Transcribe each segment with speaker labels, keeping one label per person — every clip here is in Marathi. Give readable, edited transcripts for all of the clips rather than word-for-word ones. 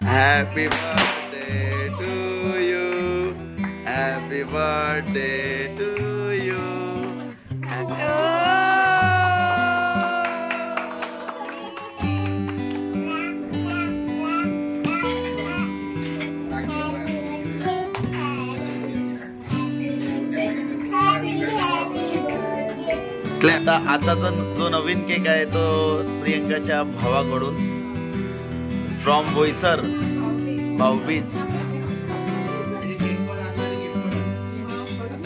Speaker 1: Happy birthday to you, happy birthday to you. आता जो नवीन केक आहे तो प्रियंकाच्या भावाकडून फ्रॉम बोईसर भाऊबीज.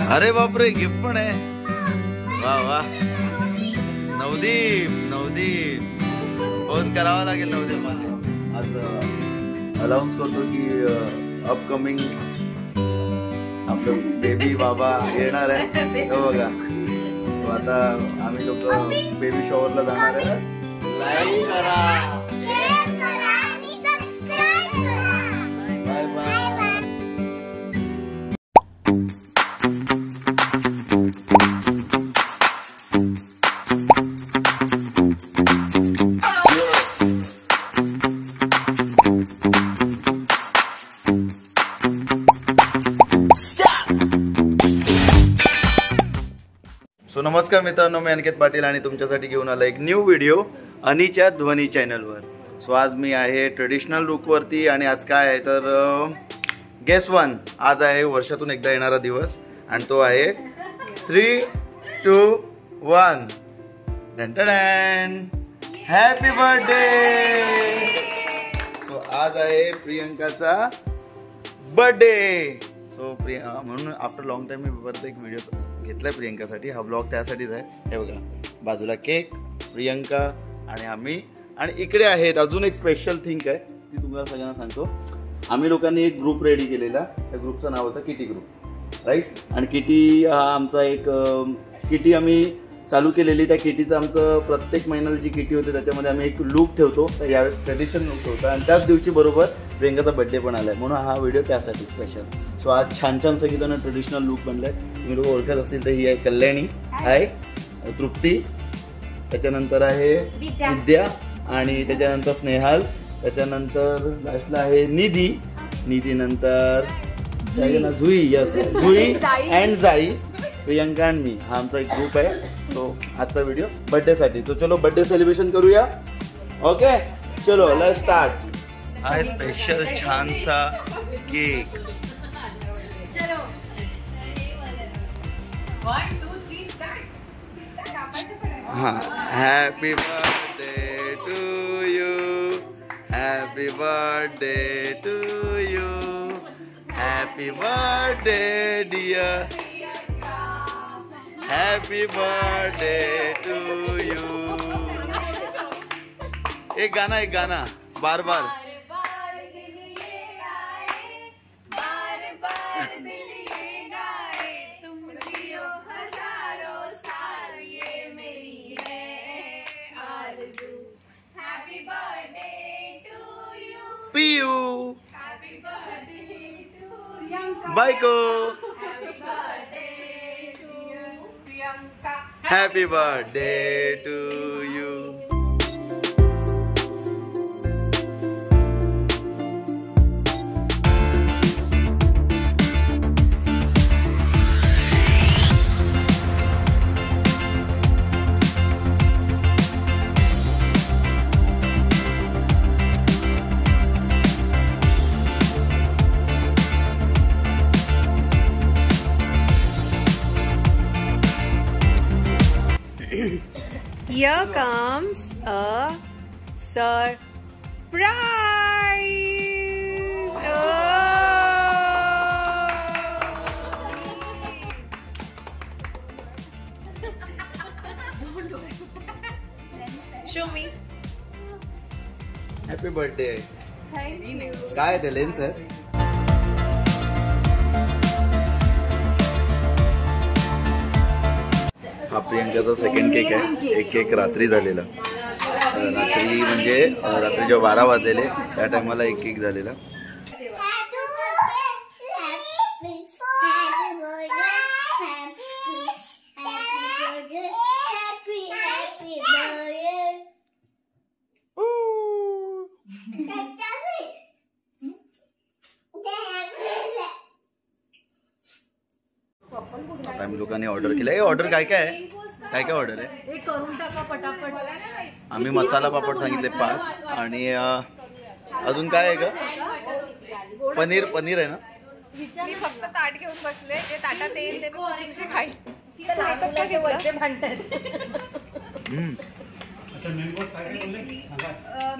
Speaker 1: अरे बापरे, गिफ्ट पण आहे. वा वा. नवदीप फोन करावा लागेल नवदीप मला. आज अनाउन्स करतो की अपकमिंग आपलं बेबी बाबा येणार आहे. हो बघा. आता आम्ही लोक बेबी शॉवरला जाणार आहे. लाईक करा, शेअर करा आणि सबस्क्राइब करा. Bye bye. सो नमस्कार मित्रांनो, मी अनिकेत पाटील आणि तुमच्यासाठी घेऊन आला एक न्यू व्हिडिओ अनिच्या ध्वनी चॅनलवर. सो आज मी आहे ट्रेडिशनल लुकवरती आणि आज काय आहे तर गेस वन. आज आहे वर्षातून एकदा येणारा दिवस आणि तो आहे 3, 2, 1 हॅपी बर्थडे. सो आज आहे प्रियंकाचा बर्थडे. सो म्हणून आफ्टर लॉंग टाइम मी परत एक व्हिडिओ घेतलाय प्रियंकासाठी. हा ब्लॉग त्यासाठीच आहे. हे बघा, बाजूला केक, प्रियंका आणि आम्ही. आणि इकडे आहेत अजून एक स्पेशल थिंग आहे ती तुम्हाला सगळ्यांना सांगतो. आम्ही लोकांनी एक ग्रुप रेडी केलेला. त्या ग्रुपचं नाव होतं किटी ग्रुप, राईट. आणि किटी हा आमचा एक किटी आम्ही चालू केलेली. त्या किटीचं आमचं प्रत्येक महिन्याला जी किटी होते त्याच्यामध्ये आम्ही एक लुक ठेवतो. तर यावेळेस ट्रेडिशनल लुक ठेवतो आणि त्याच दिवशी बरोबर प्रियंकाचा बर्थडे पण आलाय म्हणून हा व्हिडिओ त्यासाठी स्पेशल. सो आज छान छान सगळीजण ट्रेडिशनल लुक बनलाय. तुम्ही लोक ओळखत असतील तर ही आहे कल्याणी, आहे तृप्ती, त्याच्यानंतर आहे विद्या आणि त्याच्यानंतर स्नेहाल, त्याच्यानंतर लास्टला आहे निधी नंतर जुई. यस, जुई अँड जाई, प्रियंका अँड मी. हा आमचा एक ग्रुप आहे. तो आजचा व्हिडिओ बर्थडेसाठी. तो चलो बर्थडे सेलिब्रेशन करूया. ओके चलो लेट्स स्टार्ट. हा स्पेशल छानसा केक. हाँ, happy birthday to you, happy birthday to you, happy birthday dear, happy birthday to you. एक गाना बार बार. Piyu, happy birthday to Priyanka, बाइको, happy birthday to Priyanka, happy birthday to you.
Speaker 2: Here comes a surprise. Oh. Show me.
Speaker 1: Happy birthday.
Speaker 2: Thank you.
Speaker 1: काय ते लेन्स आहे? हा प्रियंकाचा सेकंड केक आहे. एक केक रात्री झालेला. रात्री म्हणजे रात्री जेव्हा 12 वाजलेले त्या टायमाला एक केक झालेला. आम्ही लोकांनी ऑर्डर केलं. ऑर्डर काय काय आहे, काय काय ऑर्डर आहे?
Speaker 2: एक करून टाका पटापट.
Speaker 1: आम्ही मसाला पापड सांगितले 5 आणि अजून काय आहे ग? पनीर आहे ना.
Speaker 2: मी फक्त ताट घेऊन बसले, जे ताटात येईल ते मी खाईन.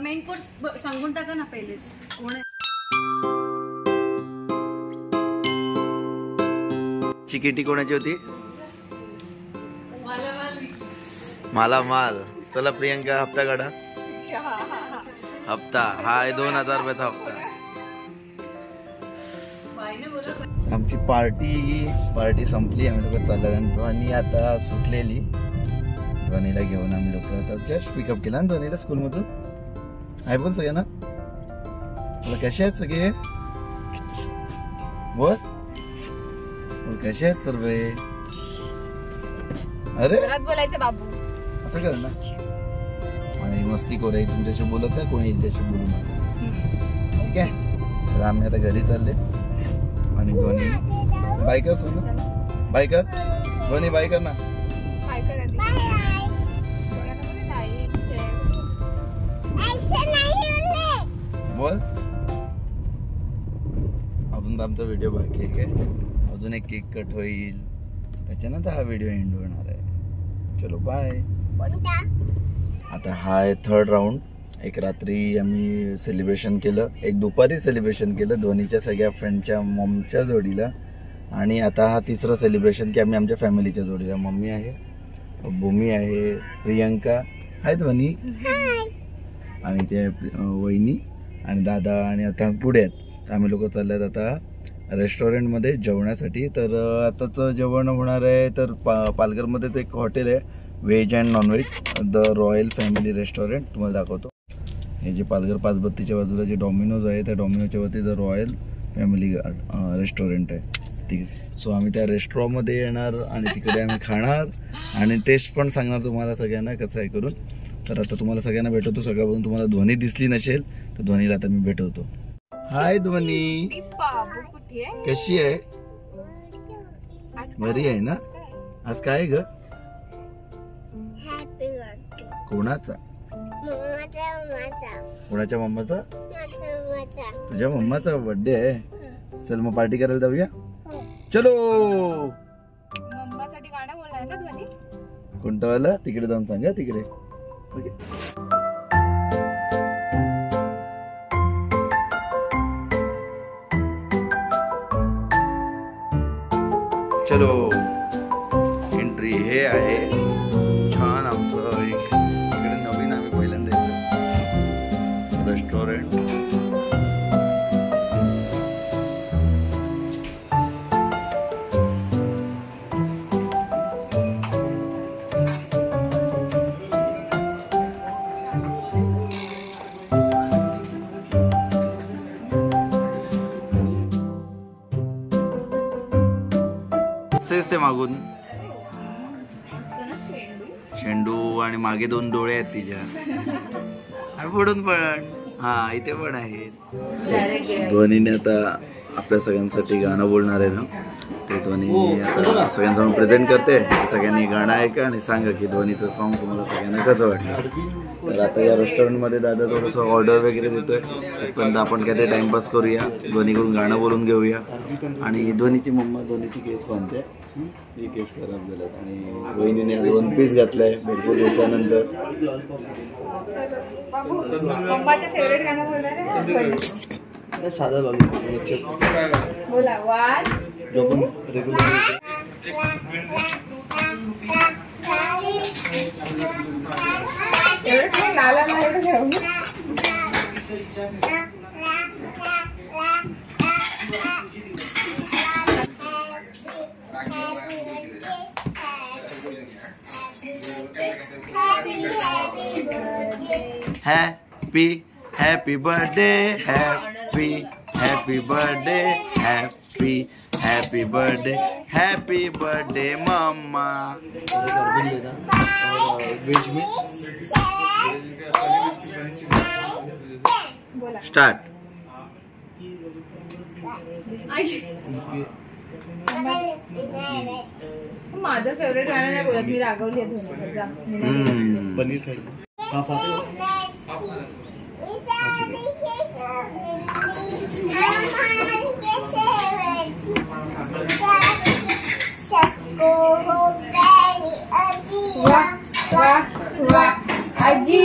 Speaker 2: मेन कोर्स सांगून टाका ना पहिलेच. कोण
Speaker 1: चिकिटी कोणाची होती? माला माल. चला प्रियंका हप्ता काढा. हप्ता हा आहे 2000 रुपयाचा हप्ता. आमची पार्टी संपली. आम्ही लोक चाललो. ध्वनी आता सुटलेली. ध्वनीला घेऊन आम्ही लोक आता जस्ट पिकअप केला ना ध्वनीला स्कूलमधून. आहे बोल सगळ्यांना. कसे आहेत सगळे? बोल कसे आहेत सर्व? अरे
Speaker 2: बोलायचं बाबू
Speaker 1: असं कर ना. आणि मस्ती कोराई तुमच्याशी बोलत आहे, कोणी यांच्याशी बोलू नका, ठीक आहे? तर आम्ही आता घरी चालले. आणि ध्वनी बायकर सोना, बायकर ध्वनी बायकर ना. बोल. अजून तर आमचा व्हिडिओ बाकी आहे काय? अजून एक केक कट होईल, त्याच्यानंतर हा व्हिडिओ एंड होणार आहे. चलो बाय. आता हा आहे 3rd राऊंड. एक रात्री आम्ही सेलिब्रेशन केलं, एक दुपारी सेलिब्रेशन केलं ध्वनीच्या सगळ्या फ्रेंडच्या मॉमच्या जोडीला. आणि आता हा 3रं सेलिब्रेशन की आम्ही आमच्या फॅमिलीच्या जोडीला. मम्मी आहे, भूमी आहे, प्रियंका आहे, ध्वनी आणि ते वहिनी आणि दादा. आणि आता पुढे आहेत. आम्ही लोक चालले आहेत आता रेस्टॉरंटमध्ये जेवण्यासाठी. तर आताचं जेवण होणार आहे तर पालघरमध्येच एक हॉटेल आहे veg and nonveg, the royal family restaurant. तुम्हाला दाखवतो. हे जे पालघर 5 बत्तीच्या बाजूला जे डॉमिनोज आहे त्या डॉमिनोच्या वरती द रॉयल फॅमिली रेस्टॉरंट आहे तिकडे. सो आम्ही त्या रेस्टॉरंटमध्ये येणार आणि तिकडे आम्ही खाणार आणि टेस्ट पण सांगणार तुम्हाला सगळ्यांना कसं आहे करून. तर आता तुम्हाला सगळ्यांना भेटवतो. सगळ्यापासून तुम्हाला ध्वनी दिसली नसेल तर ध्वनीला आता मी भेटवतो. हाय ध्वनी, कशी आहे? बरी आहे ना? आज काय ग? कोणाचा? कोणाच्या मम्माचा? तुझ्या मम्माचा बर्थडे आहे. चल मग पार्टी करायला जाऊया. चलो.
Speaker 2: मम्मासाठी गाणं बोलणार ना ध्वनी?
Speaker 1: कोणतं वाला? तिकडे जाऊन सांगा. तिकडे चलो. एंट्री हे आहे छान आमचं एक इकडे नवीन आम्ही पहिल्यांदा येतो रेस्टॉरंट. ते मागून शेंडू आणि मागे 2 डोळे आहेत तिच्या आणि पुढून पण हा इथे पण आहेत. ध्वनीने आता आपल्या सगळ्यांसाठी गाणं बोलणार आहे ना. ते ध्वनी आता सगळ्यांसमोर प्रेझेंट करते. सगळ्यांनी गाणं ऐका आणि सांगा की ध्वनीचं सॉन्ग तुम्हाला सगळ्यांना कसं वाटलं. तर आता या रेस्टॉरंटमध्ये दादा थोडंसं ऑर्डर वगैरे देतोय. तिथपर्यंत आपण काय ते टाइमपास करूया, ध्वनीकडून गाणं बोलून घेऊया. आणि ध्वनीची मम्मा ध्वनीची केस बांधते. ही केस खराब झाल्यात आणि वहिनीने आज 1 पीस घातलाय भरपूर दिवसानंतर. साधा बोला. Happy birthday, happy birthday, happy birthday, happy birthday mama. Start.
Speaker 2: माझं फेवरेट गाणं नाही बोलत मी, रागवली आहे धोनी जा
Speaker 1: पनीर खाई
Speaker 2: आजी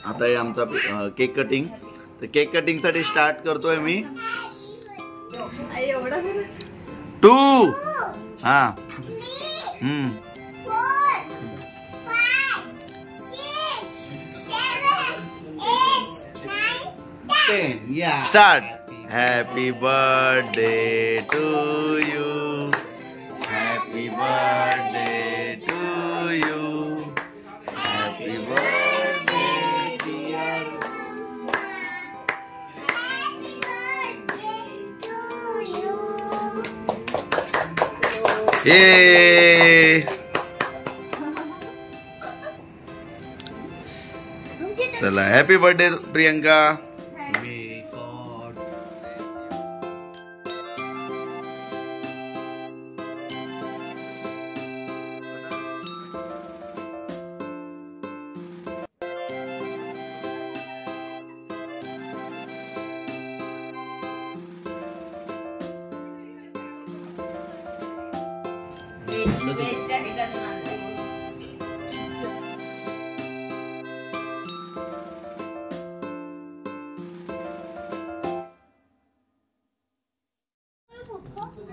Speaker 1: आता हे आमचा केक कटिंग. तर केक कटिंग साठी स्टार्ट करतोय मी. 2 हा 10 start. Happy birthday to you, happy birthday to you, happy birthday dear. चला happy birthday Priyanka.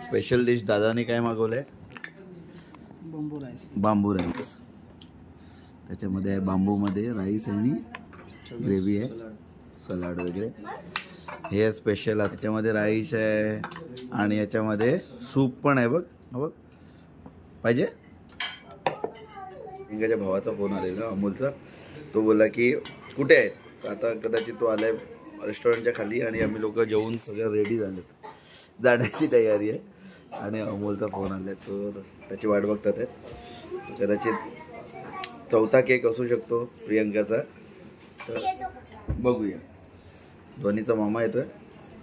Speaker 1: Special dish दादाने काय मागवलंय? Bamboo rice. त्याच्यामध्ये आहे बांबूमध्ये राईस आणि ग्रेव्ही आहे, सलाड वगैरे. हे स्पेशल आहे. त्याच्यामध्ये राईस आहे आणि याच्यामध्ये सूप पण आहे. बघ बघ पाहिजे. इंगाच्या भावाचा फोन आलेला अमोलचा. तो बोला की कुठे आहेत. आता कदाचित तो आलाय रेस्टॉरंटच्या खाली आणि आम्ही लोक जेवून सगळं रेडी झालेत, जाण्याची तयारी आहे. आणि अमोलचा फोन आला तर त्याची वाट बघतात आहे. कदाचित 4था केक असू शकतो प्रियंकाचा. तर बघूया. धोनीचा मामा येतो.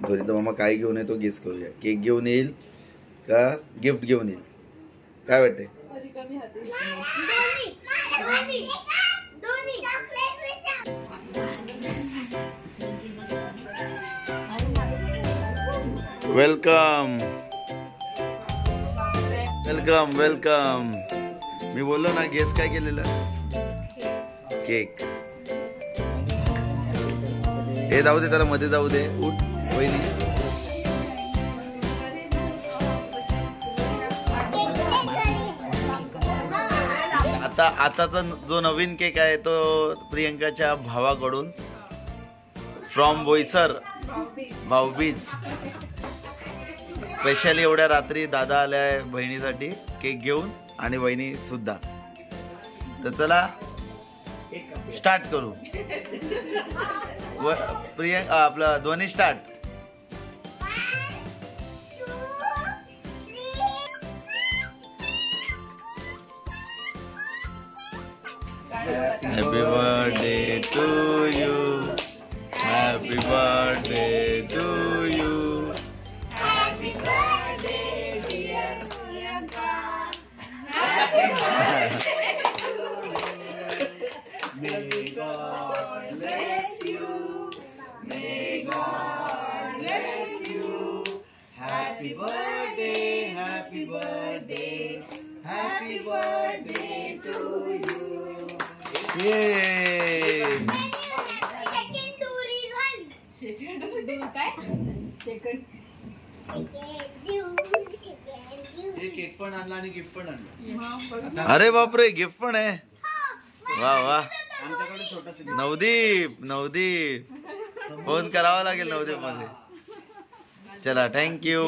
Speaker 1: धोनीचा मामा काय घेऊन येतो गेस करूया. केक घेऊन येईल का गिफ्ट घेऊन येईल, काय वाटते? Welcome welcome welcome. मी बोललो ना गेस काय केलेलं? केक. हे जाऊ दे, त्याला मध्ये जाऊ दे. उठ वहिनी. आताचा जो नवीन केक आहे तो प्रियंकाच्या भावाकडून फ्रॉम बोईसर, भाऊबीज. स्पेशली एवढ्या रात्री दादा आलाय बहिणीसाठी केक घेऊन आणि बहिणी सुद्धा. तर चला स्टार्ट करू. प्रियंका आपला ध्वनी start. Happy birthday to you, happy birthday to you, happy birthday dear Priyanka, happy birthday to you, may God bless you, may God bless you, happy birthday, happy birthday, happy birthday to you. Cake पण आणला आणि गिफ्ट पण आणलं. अरे बापरे, गिफ्ट पण आहे. वा वा. नवदीप नवदीप फोन करावा लागेल नवदीप मध्ये. चला थँक्यू.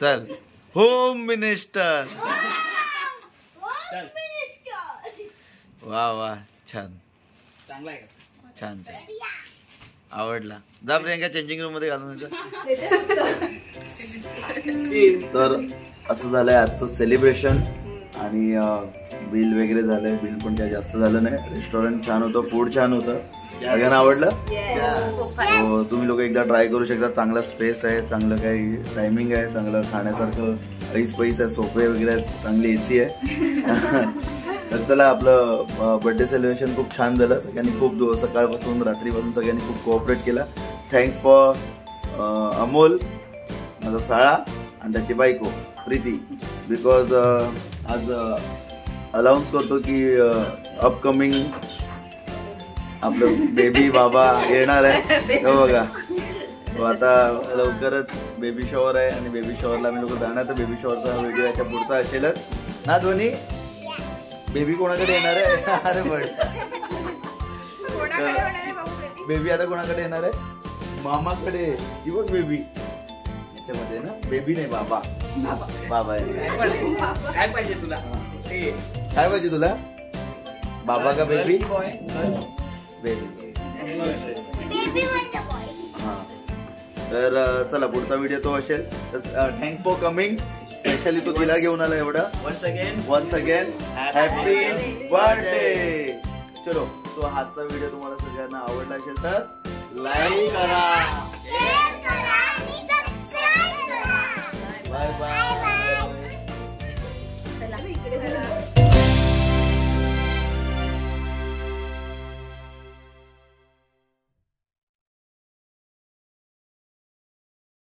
Speaker 1: चल होम मिनिस्टर. वा वा छान, छान छान. आवडला. जा प्रियंका चेंजिंग रूम मध्ये घालून जा. तर असं झालंय आजचं सेलिब्रेशन आणि बिल वगैरे झालंय. बिल पण काही जास्त झालं नाही. रेस्टॉरंट छान होतं, फूड छान होतं, सगळ्यांना आवडलं. So, तुम्ही लोक एकदा ट्राय करू शकता. चांगला स्पेस आहे, चांगलं काही टायमिंग आहे, चांगलं खाण्यासारखं ऐस पैस आहे, सोफे वगैरे आहेत, चांगली AC आहे. तर चला आपलं बर्थडे सेलिब्रेशन खूप छान झालं. सगळ्यांनी खूप सकाळपासून रात्रीपासून सगळ्यांनी खूप कोऑपरेट केला. थँक्स फॉर अमोल माझा साळा आणि त्याची बायको प्रीती. बिकॉज आज अनाऊन्स करतो की अपकमिंग आपलं बेबी बाबा येणार आहे बघा. सो आता लवकरच बेबी शॉवर आहे आणि बेबी शॉवरला आम्ही लोक जाणार. तर बेबी शॉवरचा व्हिडिओ याच्या पुढचा असेलच ना ध्वनी. बेबी कोणाकडे येणार आहे? अरे बड बेबी आता कोणाकडे येणार आहे? मामाकडे. ही बघ बेबी याच्यामध्ये ना. बेबी नाही बाबा. बाबा आहे.
Speaker 3: काय पाहिजे तुला?
Speaker 1: काय पाहिजे तुला? बाबा का बेबी? बेबी. हा तर चला पुढचा व्हिडिओ तो असेल. Thanks for coming. स्पेशली तो तिला घेऊन आला एवढा. Once again happy birthday. चलो तो आजचा व्हिडिओ तुम्हाला सगळ्यांना आवडला असेल तर लाईक करा.